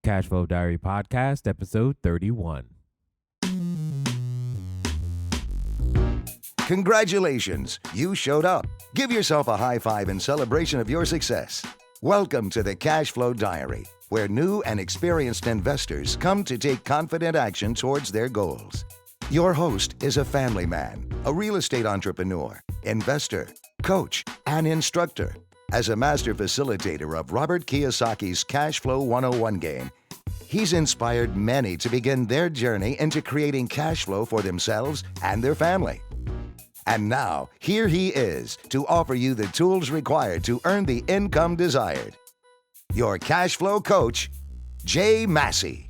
CashFlow Diary Podcast, episode 31. Congratulations, you showed up. Give yourself a high five in celebration of your success. Welcome to the CashFlow Diary, where new and experienced investors come to take confident action towards their goals. Your host is a family man, a real estate entrepreneur, investor, coach, and instructor. As a master facilitator of Robert Kiyosaki's Cashflow 101 game, he's inspired many to begin their journey into creating cash flow for themselves and their family. And now, here he is to offer you the tools required to earn the income desired. Your cash flow coach, Jay Massey.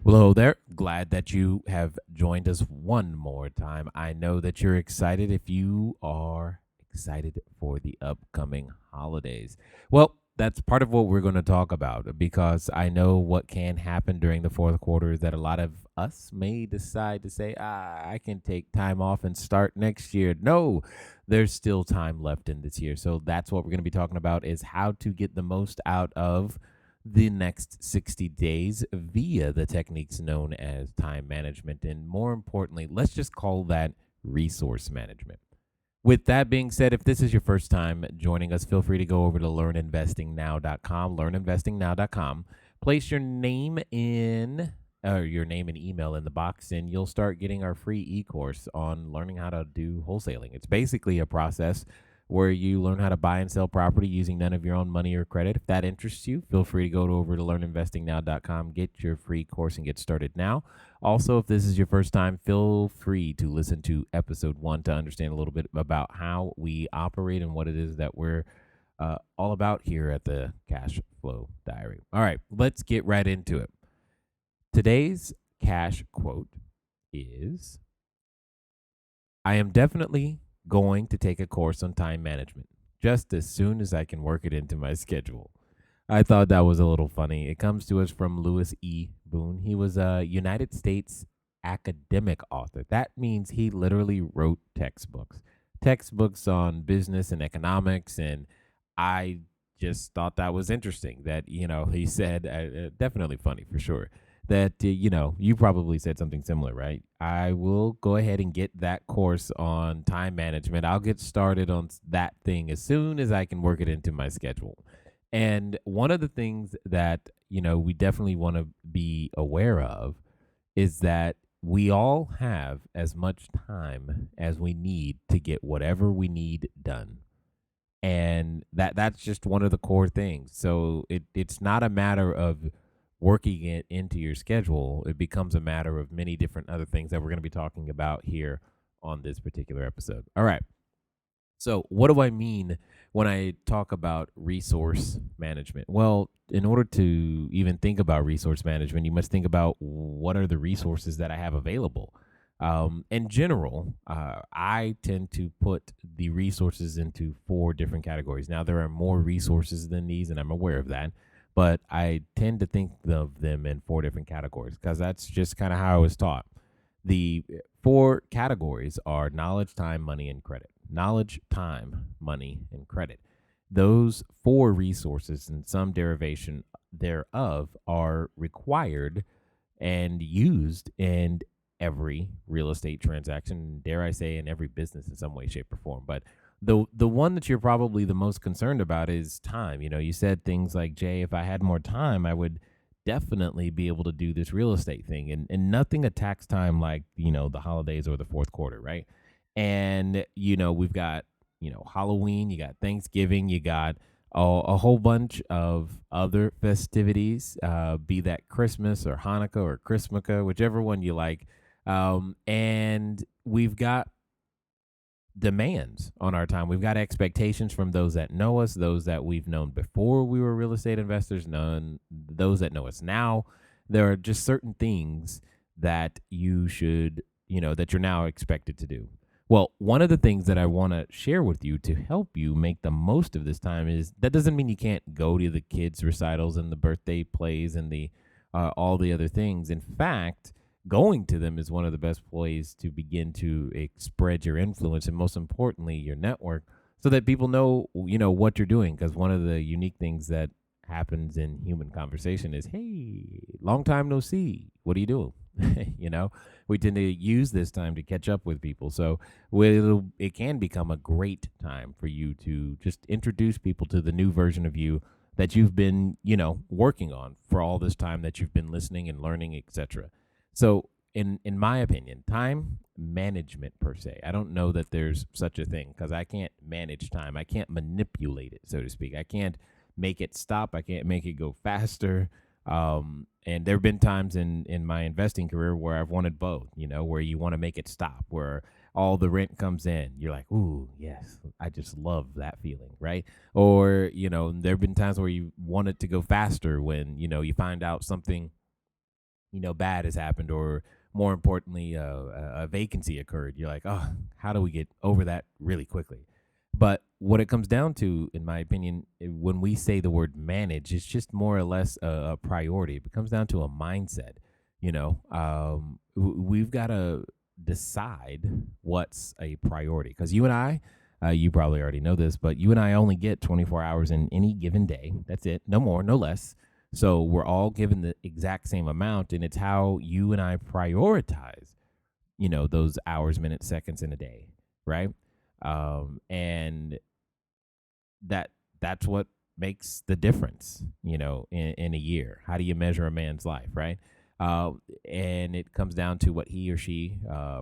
Well, hello there. Glad that you have joined us one more time. I know that you're excited if you are excited for the upcoming holidays. Well, that's part of what we're going to talk about, because I know what can happen during the fourth quarter is that a lot of us may decide to say, I can take time off and start next year. No, there's still time left in this year. So that's what we're going to be talking about, is how to get the most out of the next 60 days via the techniques known as time management. And more importantly, let's just call that resource management. With that being said, if this is your first time joining us, feel free to go over to learninvestingnow.com, learninvestingnow.com. Place your name and email in the box, and you'll start getting our free e-course on learning how to do wholesaling. It's basically a process where you learn how to buy and sell property using none of your own money or credit. If that interests you, feel free to go over to learninvestingnow.com, get your free course, and get started now. Also, if this is your first time, feel free to listen to episode 1 to understand a little bit about how we operate and what it is that we're all about here at the Cash Flow Diary. All right, let's get right into it. Today's cash quote is, I am definitely going to take a course on time management just as soon as I can work it into my schedule. I thought that was a little funny. It comes to us from Lewis E. Boone. He was a United States academic author. That means he literally wrote textbooks on business and economics. And I just thought that was interesting that, he said, definitely funny for sure, that, you probably said something similar, right? I will go ahead and get that course on time management. I'll get started on that thing as soon as I can work it into my schedule. And one of the things that, we definitely want to be aware of is that we all have as much time as we need to get whatever we need done. And that's just one of the core things. So it's not a matter of working it into your schedule. It becomes a matter of many different other things that we're going to be talking about here on this particular episode. All right. So what do I mean when I talk about resource management? Well, in order to even think about resource management, you must think about what are the resources that I have available. In general, I tend to put the resources into 4 different categories. Now, there are more resources than these, and I'm aware of that, but I tend to think of them in 4 different categories because that's just kind of how I was taught. The 4 categories are knowledge, time, money, and credit. Knowledge, time, money, and credit. Those 4 resources and some derivation thereof are required and used in every real estate transaction, dare I say, in every business in some way, shape, or form. But the one that you're probably the most concerned about is time. You said things like, Jay, if I had more time, I would definitely be able to do this real estate thing. And nothing attacks time like, the holidays or the fourth quarter, right? And, we've got, Halloween, you got Thanksgiving, you got a whole bunch of other festivities, be that Christmas or Hanukkah or Christmaka, whichever one you like. And we've got demands on our time. We've got expectations from those that know us, those that we've known before we were real estate investors, those that know us now. There are just certain things that you should, that you're now expected to do. Well, one of the things that I want to share with you to help you make the most of this time is that doesn't mean you can't go to the kids' recitals and the birthday plays and the all the other things. In fact, going to them is one of the best ways to begin to spread your influence and, most importantly, your network, so that people know, what you're doing. Because one of the unique things that happens in human conversation is, hey, long time no see. What are you doing? You know, we tend to use this time to catch up with people. So it can become a great time for you to just introduce people to the new version of you that you've been, working on for all this time that you've been listening and learning, etc. So in my opinion, time management per se, I don't know that there's such a thing because I can't manage time. I can't manipulate it, so to speak. I can't make it stop. I can't make it go faster. And there have been times in my investing career where I've wanted both, where you want to make it stop, where all the rent comes in. You're like, ooh, yes, I just love that feeling, right? Or, there have been times where you want it to go faster when, you find out something, bad has happened, or more importantly, a vacancy occurred. You're like, oh, how do we get over that really quickly? But what it comes down to, in my opinion, when we say the word manage, it's just more or less a priority. It comes down to a mindset. We've got to decide what's a priority, because you and I, you probably already know this, but you and I only get 24 hours in any given day. That's it. No more, no less. So we're all given the exact same amount, and it's how you and I prioritize, those hours, minutes, seconds in a day, right? And that's what makes the difference, in a year. How do you measure a man's life, right? And it comes down to what he or she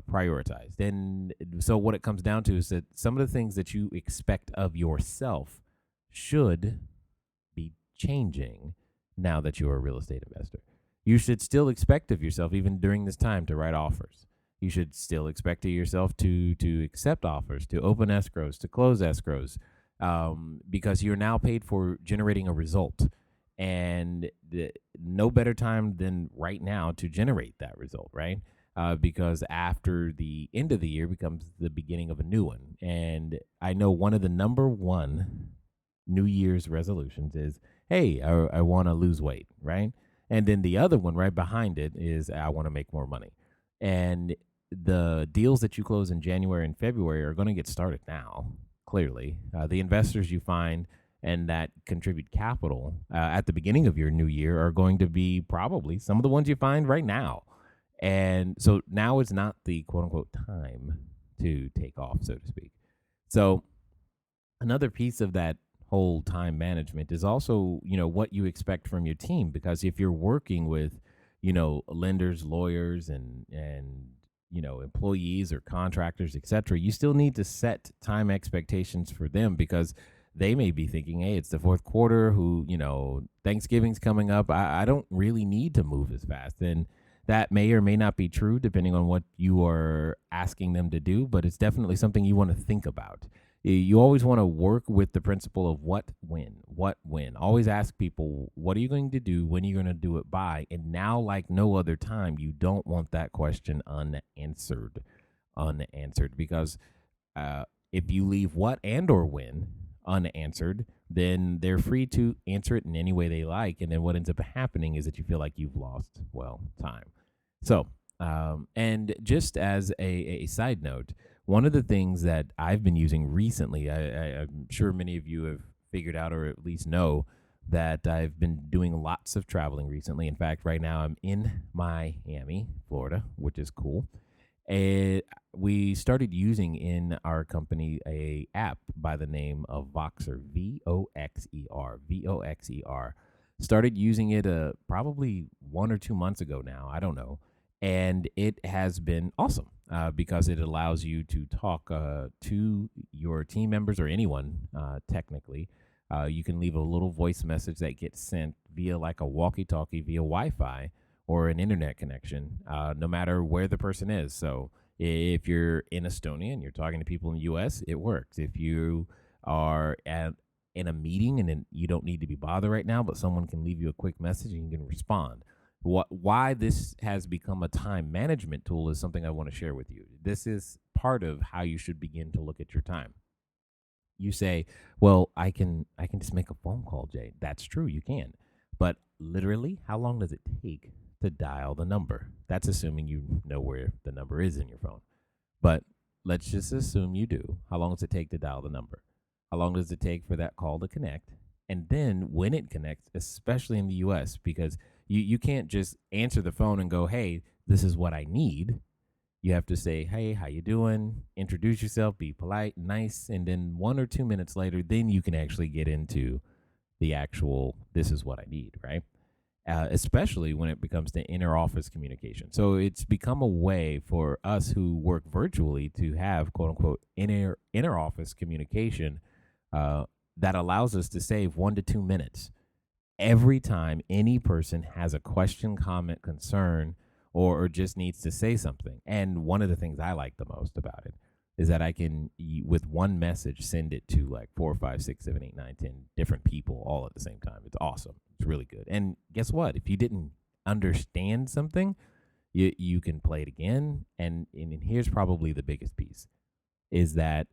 prioritized. And so what it comes down to is that some of the things that you expect of yourself should be changing now that you're a real estate investor. You should still expect of yourself, even during this time, to write offers. You should still expect of yourself to accept offers, to open escrows, to close escrows, because you're now paid for generating a result. And no better time than right now to generate that result, right? Because after the end of the year becomes the beginning of a new one. And I know one of the number one New Year's resolutions is, hey, I want to lose weight, right? And then the other one right behind it is, I want to make more money. And the deals that you close in January and February are going to get started now, clearly. The investors you find and that contribute capital at the beginning of your new year are going to be probably some of the ones you find right now. And so now is not the quote unquote time to take off, so to speak. So another piece of that whole time management is also, what you expect from your team, because if you're working with, lenders, lawyers, and employees or contractors, etc., you still need to set time expectations for them, because they may be thinking, hey, it's the fourth quarter, Thanksgiving's coming up. I don't really need to move as fast. And that may or may not be true depending on what you are asking them to do, but it's definitely something you want to think about. You always want to work with the principle of what, when. Always ask people, what are you going to do? When are you going to do it by? And now, like no other time, you don't want that question unanswered, because if you leave what and or when unanswered, then they're free to answer it in any way they like. And then what ends up happening is that you feel like you've lost, time. So, and just as a side note, one of the things that I've been using recently, I'm sure many of you have figured out, or at least know, that I've been doing lots of traveling recently. In fact, right now I'm in Miami, Florida, which is cool. And we started using in our company a app by the name of Voxer, Voxer. Started using it probably 1 or 2 months ago now. I don't know. And it has been awesome because it allows you to talk to your team members or anyone, technically. You can leave a little voice message that gets sent via like a walkie-talkie via Wi-Fi or an internet connection, no matter where the person is. So if you're in Estonia and you're talking to people in the U.S., it works. If you are in a meeting and then you don't need to be bothered right now, but someone can leave you a quick message and you can respond. Why this has become a time management tool is something I want to share with you. This is part of how you should begin to look at your time. You say, well, I can just make a phone call, Jay. That's true, you can. But literally, how long does it take to dial the number? That's assuming you know where the number is in your phone. But let's just assume you do. How long does it take to dial the number? How long does it take for that call to connect? And then when it connects, especially in the US, because you can't just answer the phone and go, hey, this is what I need. You have to say, hey, how you doing? Introduce yourself, be polite, nice. And then 1 or 2 minutes later, then you can actually get into the actual, this is what I need, right? Especially when it becomes the inner office communication. So it's become a way for us who work virtually to have quote unquote inner office communication that allows us to save 1 to 2 minutes every time any person has a question, comment, concern, or just needs to say something. And one of the things I like the most about it is that I can, with one message, send it to like 4, 5, 6, 7, 8, 9, 10 different people all at the same time. It's awesome. It's really good. And guess what? If you didn't understand something, you can play it again. And here's probably the biggest piece is that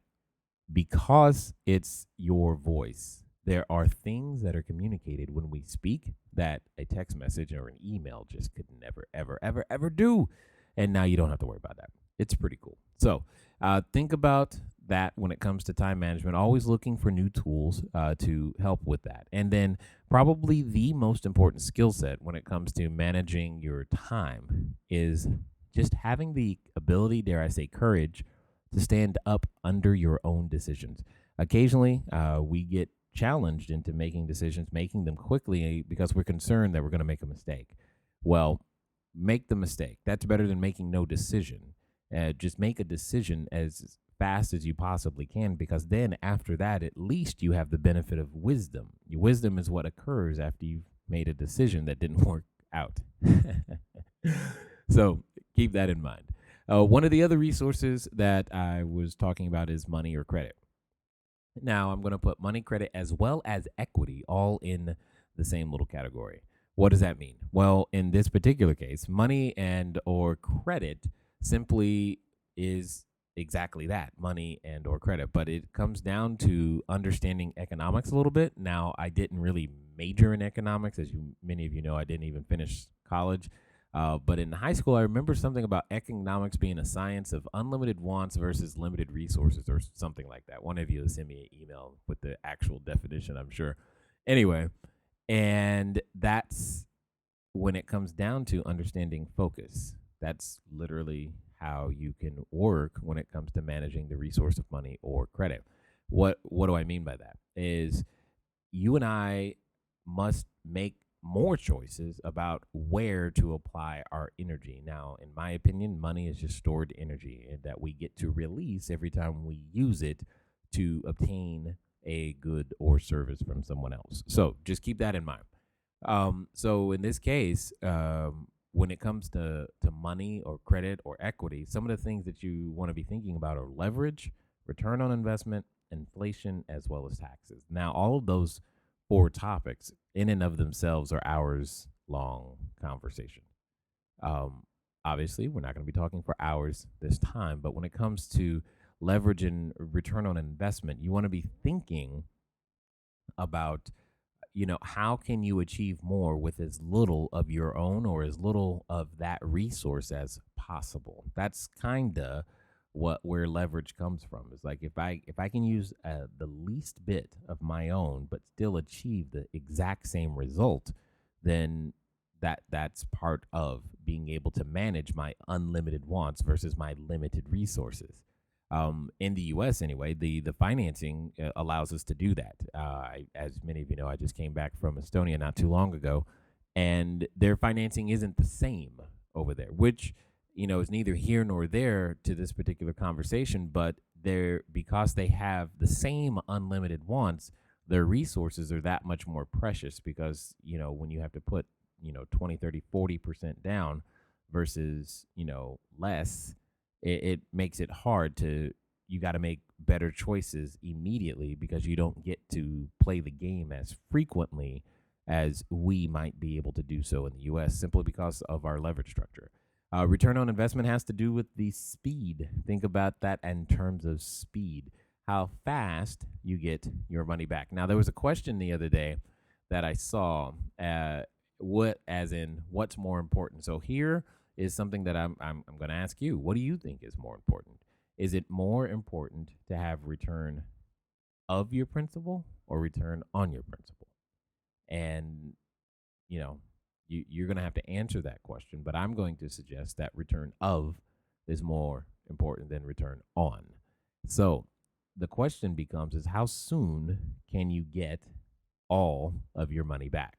because it's your voice, there are things that are communicated when we speak that a text message or an email just could never, ever, ever, ever do. And now you don't have to worry about that. It's pretty cool. So think about that when it comes to time management, always looking for new tools to help with that. And then probably the most important skill set when it comes to managing your time is just having the ability, dare I say, courage to stand up under your own decisions. Occasionally, we get challenged into making decisions, making them quickly because we're concerned that we're going to make a mistake. Well, make the mistake. That's better than making no decision. Just make a decision as fast as you possibly can, because then after that, at least you have the benefit of wisdom. Your wisdom is what occurs after you've made a decision that didn't work out. So keep that in mind. One of the other resources that I was talking about is money or credit. Now I'm going to put money, credit, as well as equity all in the same little category. What does that mean? Well, in this particular case, money and or credit simply is exactly that, money and or credit, but it comes down to understanding economics a little bit. Now, I didn't really major in economics, as many of you know. I didn't even finish college. But in high school, I remember something about economics being a science of unlimited wants versus limited resources or something like that. One of you will send me an email with the actual definition, I'm sure. Anyway, and that's when it comes down to understanding focus. That's literally how you can work when it comes to managing the resource of money or credit. What do I mean by that? Is you and I must make more choices about where to apply our energy. Now, in my opinion, money is just stored energy that we get to release every time we use it to obtain a good or service from someone else. So just keep that in mind. So in this case, when it comes to money or credit or equity, some of the things that you want to be thinking about are leverage, return on investment, inflation, as well as taxes. Now, all of those 4 topics in and of themselves are hours long conversation. Obviously, we're not going to be talking for hours this time, but when it comes to leverage and return on investment, you want to be thinking about, how can you achieve more with as little of your own or as little of that resource as possible. That's kind of where leverage comes from. Is like if I can use the least bit of my own but still achieve the exact same result, then that's part of being able to manage my unlimited wants versus my limited resources. In the U.S. anyway, the financing allows us to do that. As many of you know, I just came back from Estonia not too long ago, and their financing isn't the same over there, which is neither here nor there to this particular conversation. But because they have the same unlimited wants, their resources are that much more precious because when you have to put 20, 30, 40% down versus less, it makes it hard you got to make better choices immediately because you don't get to play the game as frequently as we might be able to do so in the US simply because of our leverage structure. Return on investment has to do with the speed. Think about that in terms of speed, how fast you get your money back. Now, there was a question the other day that I saw, what's more important? So here is something that I'm going to ask you. What do you think is more important? Is it more important to have return of your principal or return on your principal? And, you know, you're going to have to answer that question, but I'm going to suggest that return of is more important than return on. So the question becomes is how soon can you get all of your money back?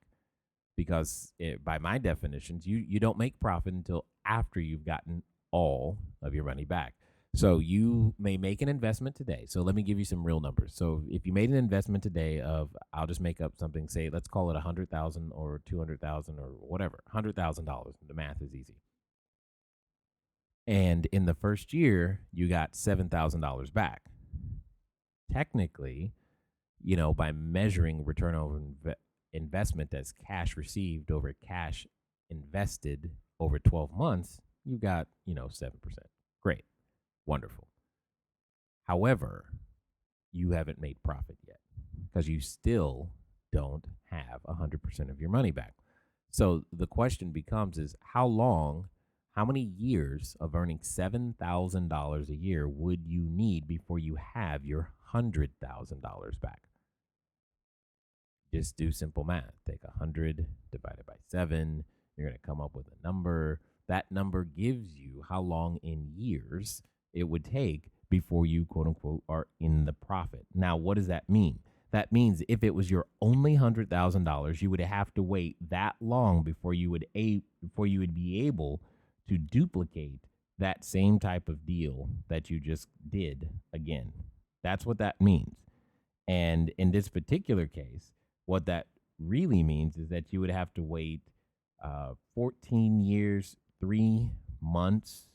Because by my definitions, you don't make profit until after you've gotten all of your money back. So you may make an investment today. So let me give you some real numbers. So if you made an investment today of, I'll just make up something, say, let's call it 100,000 or 200,000 or whatever, $100,000. The math is easy. And in the first year, you got $7,000 back. Technically, by measuring return over investment as cash received over cash invested over 12 months, you got, 7%. Great. Wonderful. However, you haven't made profit yet because you still don't have 100% of your money back. So the question becomes is how many years of earning $7,000 a year would you need before you have your $100,000 back? Just do simple math. Take 100 divided by 7. You're going to come up with a number. That number gives you how long in years it would take before you, quote unquote, are in the profit. Now, what does that mean? That means if it was your only $100,000, you would have to wait that long before you would be able to duplicate that same type of deal that you just did again. That's what that means. And in this particular case, what that really means is that you would have to wait 14 years, 3 months,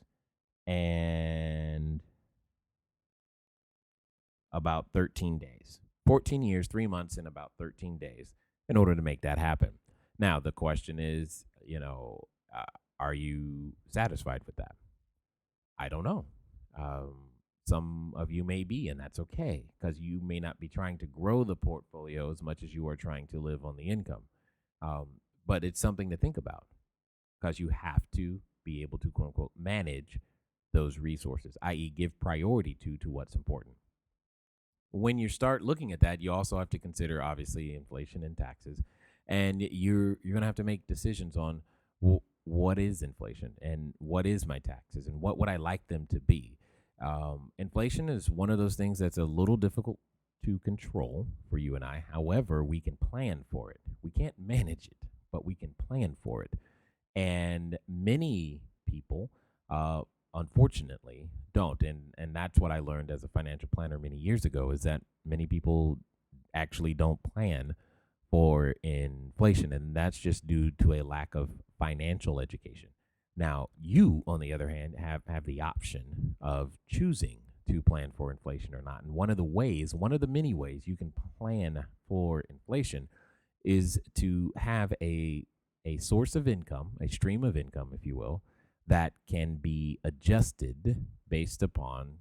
and about 13 days. 14 years, 3 months, and about 13 days in order to make that happen. Now, the question is, are you satisfied with that? I don't know. Some of you may be, and that's okay, because you may not be trying to grow the portfolio as much as you are trying to live on the income. But it's something to think about because you have to be able to, quote unquote, manage those resources, i.e. give priority to what's important. When you start looking at that, you also have to consider, obviously, inflation and taxes. And you're going to have to make decisions on what is inflation and what is my taxes and what would I like them to be. Inflation is one of those things that's a little difficult to control for you and I. However, we can plan for it. We can't manage it, but we can plan for it. And many people, unfortunately, don't. And that's what I learned as a financial planner many years ago is that many people actually don't plan for inflation. And that's just due to a lack of financial education. Now, you, on the other hand, have the option of choosing to plan for inflation or not. And one of the many ways you can plan for inflation is to have a source of income, a stream of income, if you will, that can be adjusted based upon,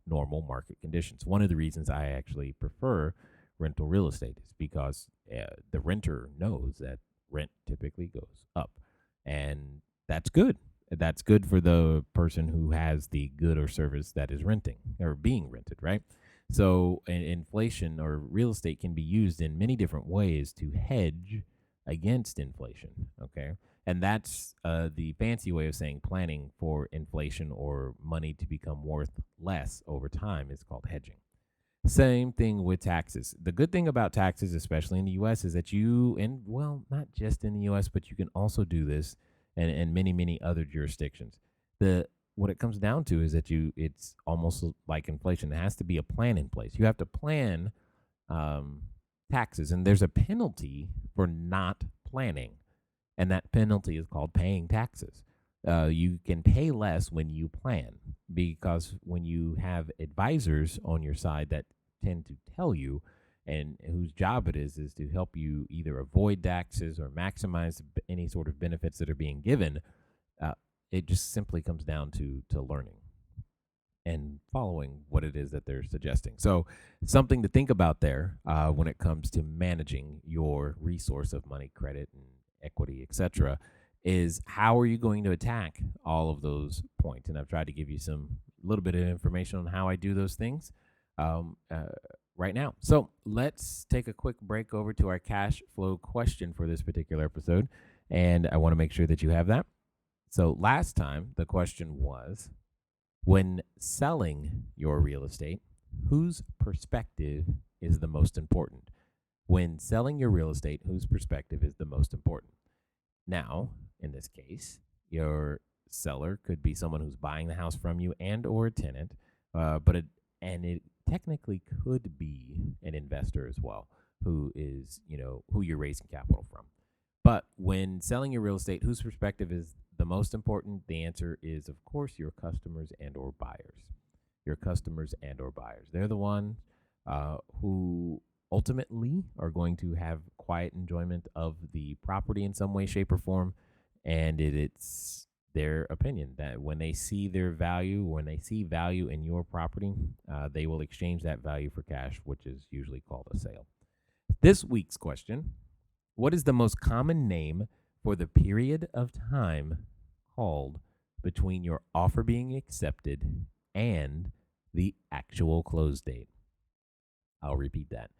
normal market conditions. One of the reasons I actually prefer rental real estate is because the renter knows that rent typically goes up. And that's good. That's good for the person who has the good or service that is renting or being rented, right? So inflation or real estate can be used in many different ways to hedge against inflation, okay? And that's the fancy way of saying planning for inflation or money to become worth less over time is called hedging. Same thing with taxes. The good thing about taxes, especially in the U.S., is that not just in the U.S., but you can also do this in many, many other jurisdictions. What it comes down to is that it's almost like inflation. There has to be a plan in place. You have to plan taxes, and there's a penalty for not planning, and that penalty is called paying taxes. You can pay less when you plan because when you have advisors on your side that tend to tell you and whose job it is to help you either avoid taxes or maximize any sort of benefits that are being given, it just simply comes down to learning and following what it is that they're suggesting. So something to think about there when it comes to managing your resource of money, credit, and equity, etc., is how are you going to attack all of those points? And I've tried to give you a little bit of information on how I do those things. right now. So let's take a quick break over to our cash flow question for this particular episode. And I want to make sure that you have that. So last time, the question was, when selling your real estate, whose perspective is the most important? When selling your real estate, whose perspective is the most important? Now, in this case, your seller could be someone who's buying the house from you and or a tenant, it technically could be an investor as well, who is, who you're raising capital from. But when selling your real estate, whose perspective is the most important? The answer is, of course, your customers and or buyers. Your customers and or buyers. They're the ones who ultimately are going to have quiet enjoyment of the property in some way, shape, or form. And it's their opinion that when they see when they see value in your property, they will exchange that value for cash, which is usually called a sale. This week's question: what is the most common name for the period of time called between your offer being accepted and the actual close date? I'll repeat that.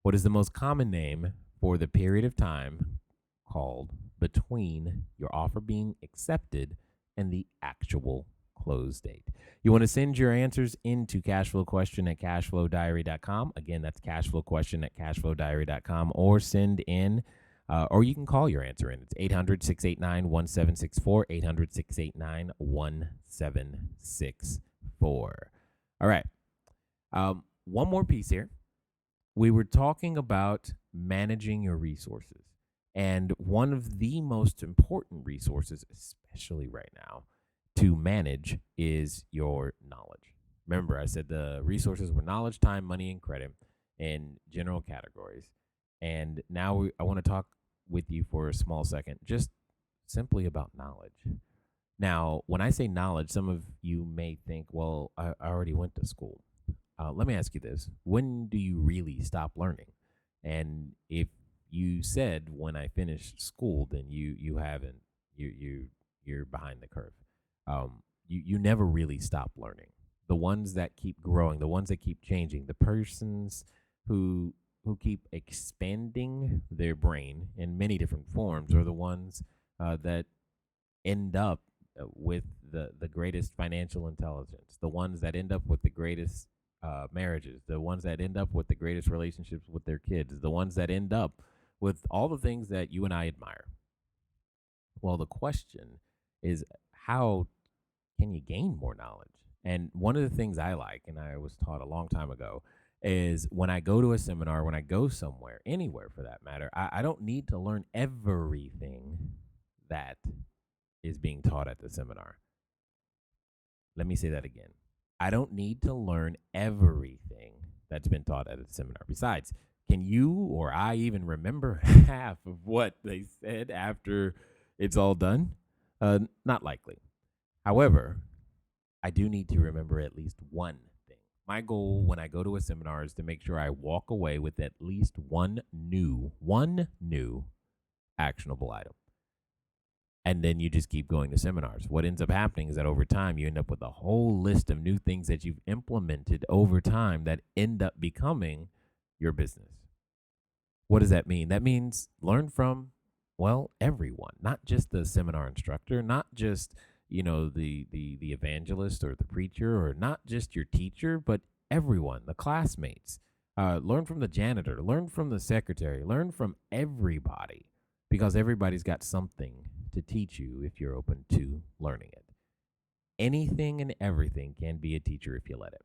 What is the most common name for the period of time called between your offer being accepted and the actual close date? You want to send your answers into cashflowquestion@cashflowdiary.com. Again, that's cashflowquestion@cashflowdiary.com, or send in, or you can call your answer in. It's 800-689-1764, 800-689-1764. All right. One more piece here. We were talking about managing your resources. And one of the most important resources, especially right now, to manage is your knowledge. Remember, I said the resources were knowledge, time, money, and credit in general categories. And now I want to talk with you for a small second, just simply about knowledge. Now, when I say knowledge, some of you may think, well, I already went to school. Let me ask you this. When do you really stop learning? And if you said when I finished school, then you haven't. You're behind the curve. You never really stop learning. The ones that keep growing, the ones that keep changing, the persons who keep expanding their brain in many different forms are the ones that end up with the greatest financial intelligence, the ones that end up with the greatest marriages, the ones that end up with the greatest relationships with their kids, the ones that end up with all the things that you and I admire. Well, the question is, how can you gain more knowledge? And one of the things I like, and I was taught a long time ago, is when I go to a seminar, when I go somewhere, anywhere for that matter, I don't need to learn everything that is being taught at the seminar. Let me say that again. I don't need to learn everything that's been taught at a seminar. Besides, can you or I even remember half of what they said after it's all done? Not likely. However, I do need to remember at least one thing. My goal when I go to a seminar is to make sure I walk away with at least one new actionable item. And then you just keep going to seminars. What ends up happening is that over time, you end up with a whole list of new things that you've implemented over time that end up becoming your business. What does that mean? That means learn from, well, everyone, not just the seminar instructor, not just, the evangelist or the preacher, or not just your teacher, but everyone, the classmates. Learn from the janitor, learn from the secretary, learn from everybody, because everybody's got something to teach you if you're open to learning it. Anything and everything can be a teacher if you let it.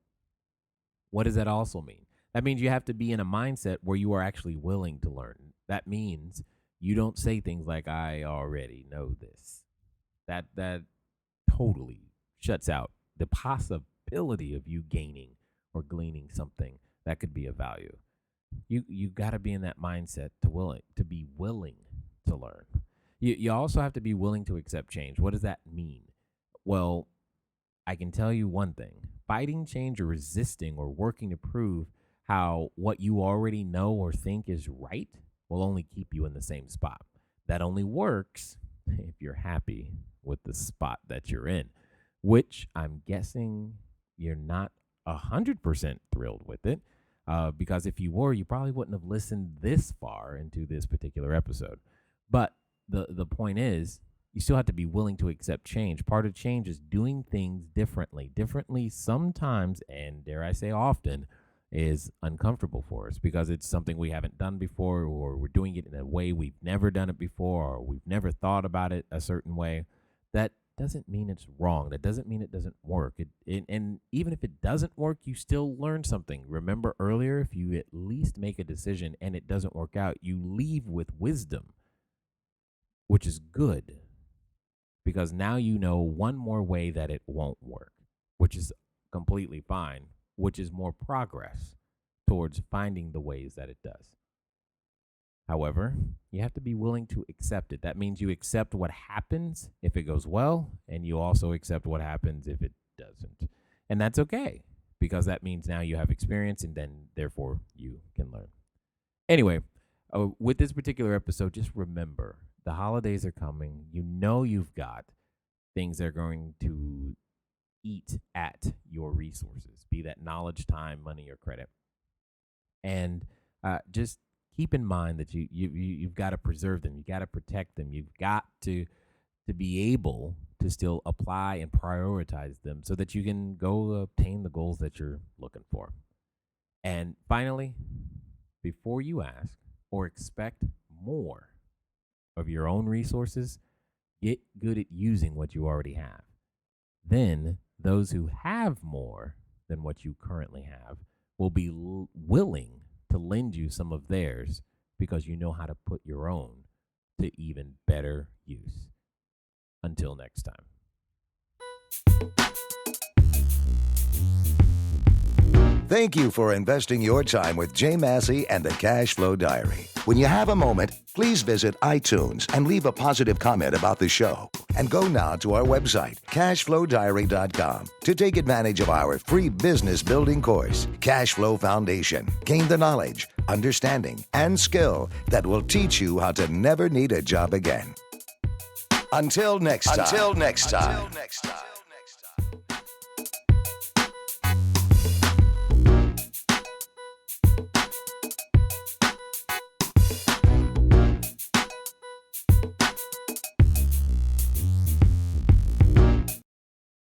What does that also mean? That means you have to be in a mindset where you are actually willing to learn. That means you don't say things like, I already know this. That totally shuts out the possibility of you gaining or gleaning something that could be of value. You got to be in that mindset to be willing to learn. You also have to be willing to accept change. What does that mean? Well, I can tell you one thing. Fighting change or resisting or working to prove how what you already know or think is right will only keep you in the same spot. That only works if you're happy with the spot that you're in, which I'm guessing you're not 100% thrilled with it. Because if you were, you probably wouldn't have listened this far into this particular episode. But the point is, you still have to be willing to accept change. Part of change is doing things differently. Differently sometimes, and dare I say often, is uncomfortable for us because it's something we haven't done before, or we're doing it in a way we've never done it before, or we've never thought about it a certain way. That doesn't mean it's wrong. That doesn't mean it doesn't work. And even if it doesn't work, you still learn something. Remember earlier, if you at least make a decision and it doesn't work out, you leave with wisdom, which is good, because now you know one more way that it won't work, which is completely fine, which is more progress towards finding the ways that it does. However, you have to be willing to accept it. That means you accept what happens if it goes well, and you also accept what happens if it doesn't. And that's okay, because that means now you have experience, and then therefore you can learn. Anyway, with this particular episode, just remember, the holidays are coming. You know you've got things that are going to eat at your resources, be that knowledge, time, money, or credit. And just keep in mind that you've got to preserve them. You got to protect them. You've got to be able to still apply and prioritize them so that you can go obtain the goals that you're looking for. And finally, before you ask or expect more of your own resources, get good at using what you already have. Then those who have more than what you currently have will be willing to lend you some of theirs because you know how to put your own to even better use. Until next time. Thank you for investing your time with Jay Massey and the CashFlow Diary. When you have a moment, please visit iTunes and leave a positive comment about the show. And go now to our website, CashFlowDiary.com, to take advantage of our free business building course, Cashflow Foundation. Gain the knowledge, understanding, and skill that will teach you how to never need a job again. Until next time.